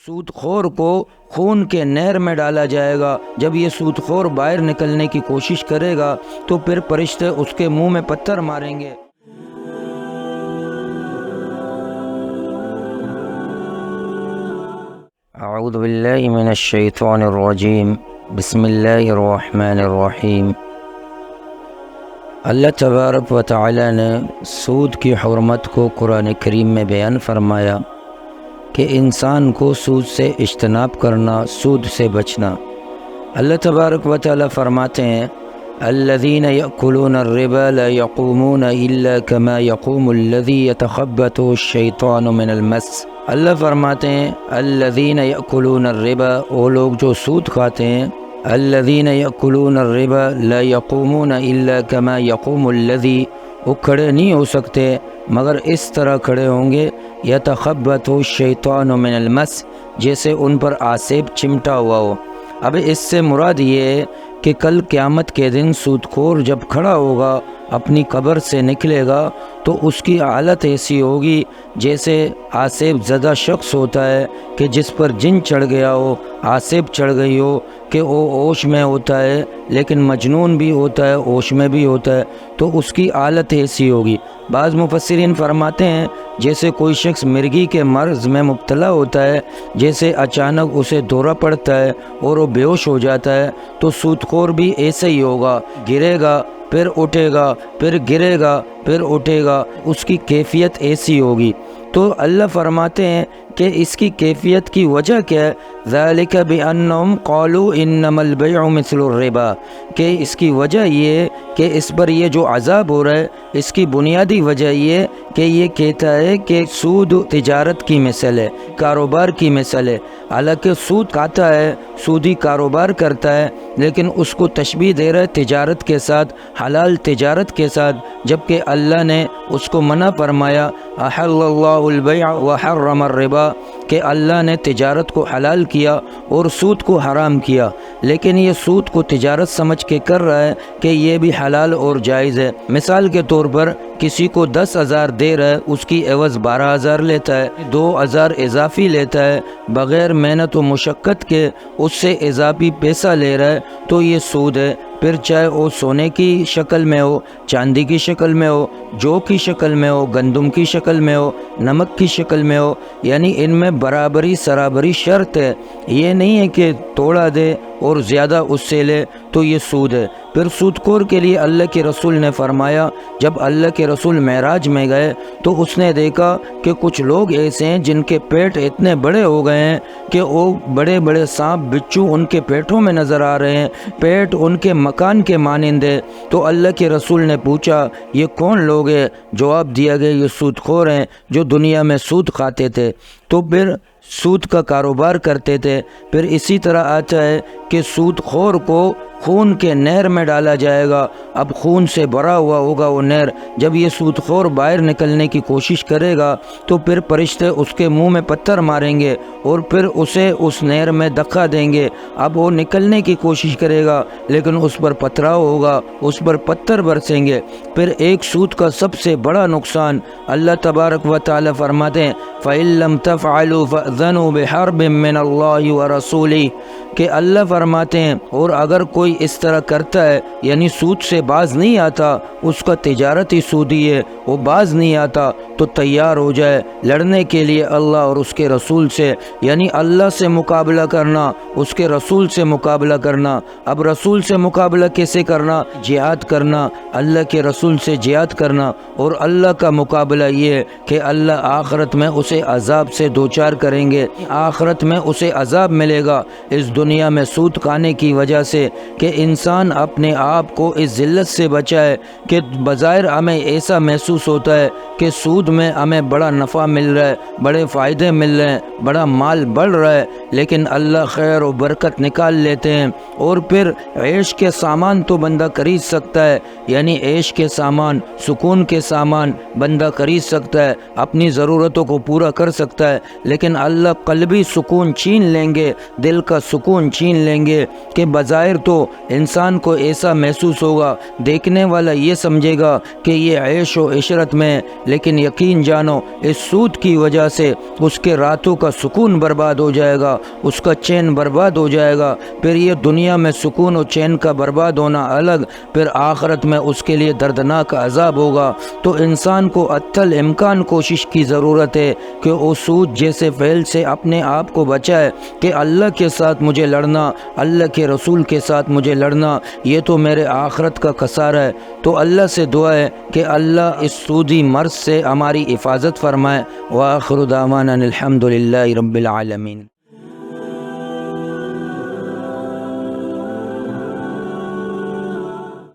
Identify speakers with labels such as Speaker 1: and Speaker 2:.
Speaker 1: سود خور کو خون کے نہر میں ڈالا جائے گا۔ جب یہ سود خور باہر نکلنے کی کوشش کرے گا تو پھر فرشتے اس کے منہ میں پتھر ماریں گے۔ اعوذ باللہ من الشیطان الرجیم، بسم اللہ الرحمن الرحیم۔ اللہ تبارک و تعالی نے سود کی حرمت کو قرآن کریم میں بیان فرمایا کہ انسان کو سود سے اجتناب کرنا، سود سے بچنا۔ اللہ تبارک و تعالی فرماتے ہیں الذین یأکلون الربا لا یقومون الا کما یقوم الذی یتخبطہ الشیطان من المس۔ اللہ فرماتے ہیں الذین یأکلون الربا، وہ لوگ جو سود کھاتے ہیں، الذین یأکلون الربا لا یقومون الا کما یقوم الذی، وہ کھڑے نہیں ہو سکتے مگر اس طرح کھڑے ہوں گے یتخبطہ الشیطان من المس، جیسے ان پر آسیب چمٹا ہوا ہو۔ اب اس سے مراد یہ ہے کہ کل قیامت کے دن سود خور جب کھڑا ہوگا، اپنی قبر سے نکلے گا تو اس کی حالت ایسی ہوگی جیسے آسیب زدہ شخص ہوتا ہے کہ جس پر جن چڑھ گیا ہو، آسیب چڑھ گئی ہو، کہ وہ ہوش میں ہوتا ہے لیکن مجنون بھی ہوتا ہے، ہوش میں بھی ہوتا ہے، تو اس کی حالت ایسی ہوگی۔ بعض مفسرین فرماتے ہیں جیسے کوئی شخص مرگی کے مرض میں مبتلا ہوتا ہے، جیسے اچانک اسے دورہ پڑتا ہے اور وہ بے ہوش ہو جاتا ہے، تو سود خور بھی ایسے ہی ہوگا، گرے گا پھر اٹھے گا، پھر گرے گا پھر اٹھے گا، اس کی کیفیت ایسی ہوگی۔ تو اللہ فرماتے ہیں کہ اس کی کیفیت کی وجہ کیا ہے؟ ذالک بانہم قالوا انما البیع مثل الربا، کہ اس کی وجہ یہ ہے کہ اس پر یہ جو عذاب ہو رہا ہے، اس کی بنیادی وجہ یہ ہے کہ یہ کہتا ہے کہ سود تجارت کی مثل ہے، کاروبار کی مثل ہے۔ حالانکہ سود کھاتا ہے، سودی کاروبار کرتا ہے، لیکن اس کو تشبیہ دے رہا ہے تجارت کے ساتھ، حلال تجارت کے ساتھ، جبکہ اللہ نے اس کو منع فرمایا احل اللہ البیع وحرم الربا، کہ اللہ نے تجارت کو حلال کیا اور سود کو حرام کیا، لیکن یہ سود کو تجارت سمجھ کے کر رہا ہے کہ یہ بھی حلال اور جائز ہے۔ مثال کے طور پر کسی کو 10,000 دے رہا ہے، اس کی عوض 12,000 لیتا ہے، 2,000 اضافی لیتا ہے، بغیر محنت و مشقت کے اس سے اضافی پیسہ لے رہا ہے، تو یہ سود ہے۔ پھر چاہے وہ سونے کی شکل میں ہو، چاندی کی شکل میں ہو، جو کی شکل میں ہو، گندم کی شکل میں ہو، نمک کی شکل میں ہو، یعنی ان میں برابری سرابری شرط ہے۔ یہ نہیں ہے کہ توڑا دے اور زیادہ اس سے لے تو یہ سود ہے۔ پھر سود خور کے لیے اللہ کے رسول نے فرمایا، جب اللہ کے رسول معراج میں گئے تو اس نے دیکھا کہ کچھ لوگ ایسے ہیں جن کے پیٹ اتنے بڑے ہو گئے ہیں کہ وہ بڑے بڑے سانپ بچھو ان کے پیٹوں میں نظر آ رہے ہیں، پیٹ ان کے مکان کے مانند ہے۔ تو اللہ کے رسول نے پوچھا یہ کون لوگ ہیں؟ جواب دیا گیا یہ سود خور ہیں جو دنیا میں سود کھاتے تھے، تو پھر سود کا کاروبار کرتے تھے۔ پھر اسی طرح آتا ہے کہ سود خور کو خون کے نہر میں ڈالا جائے گا۔ اب خون سے بھرا ہوا ہوگا وہ نہر، جب یہ سود خور باہر نکلنے کی کوشش کرے گا تو پھر فرشتے اس کے منہ میں پتھر ماریں گے اور پھر اسے اس نہر میں دھکا دیں گے۔ اب وہ نکلنے کی کوشش کرے گا لیکن اس پر پتھراؤ ہوگا، اس پر پتھر برسیں گے۔ پھر ایک سود کا سب سے بڑا نقصان اللہ تبارک و تعالی فرماتے ہیں فَإِن لَّمْ تَفْعَلُوا فَأْذَنُوا بِحَرْبٍ مِّنَ اللَّهِ وَرَسُولِهِ، کہ اللہ فرماتے ہیں اور اگر کوئی اس طرح کرتا ہے، یعنی سود سے باز نہیں آتا، اس کا تجارتی سودی ہے، وہ باز نہیں آتا، تو تیار ہو جائے لڑنے کے لیے اللہ اور اس کے رسول سے، یعنی اللہ سے مقابلہ کرنا، اس کے رسول سے مقابلہ کرنا۔ اب رسول سے مقابلہ کیسے کرنا؟ جہاد کرنا، اللہ کے رسول سے جہاد کرنا، اور اللہ کا مقابلہ یہ ہے کہ اللہ آخرت میں اسے عذاب سے دوچار کریں گے، آخرت میں اسے عذاب ملے گا اس دنیا میں سود کھانے کی وجہ سے، کہ انسان اپنے آپ کو اس ذلت سے بچائے کہ بظاہر ہمیں ایسا محسوس ہوتا ہے کہ سود میں ہمیں بڑا نفع مل رہا ہے، بڑے فائدے مل رہے ہیں، بڑا مال بڑھ رہا ہے، لیکن اللہ خیر و برکت نکال لیتے ہیں۔ اور پھر عیش کے سامان تو بندہ خرید سکتا ہے، یعنی عیش کے سامان، سکون کے سامان بندہ خرید سکتا ہے، اپنی ضرورتوں کو پورا کر سکتا ہے، لیکن اللہ قلبی سکون چھین لیں گے، دل کا سکون چھین لیں گے، کہ بظاہر تو انسان کو ایسا محسوس ہوگا، دیکھنے والا یہ سمجھے گا کہ یہ عیش و عشرت میں، لیکن یقین جانو اس سود کی وجہ سے اس کے راتوں کا سکون برباد ہو جائے گا، اس کا چین برباد ہو جائے گا۔ پھر یہ دنیا میں سکون و چین کا برباد ہونا الگ، پھر آخرت میں اس کے لیے دردناک عذاب ہوگا۔ تو انسان کو اتل امکان کوشش کی ضرورت ہے کہ وہ سود جیسے فعل سے اپنے آپ کو بچائے کہ اللہ کے ساتھ مجھے لڑنا، اللہ کے رسول کے ساتھ مجھے لڑنا، یہ تو میرے آخرت کا خسارہ ہے۔ تو اللہ سے دعا ہے کہ اللہ اس سودی مرض سے ہماری حفاظت فرمائے۔ وآخر دعوانا الحمد للہ رب العالمین۔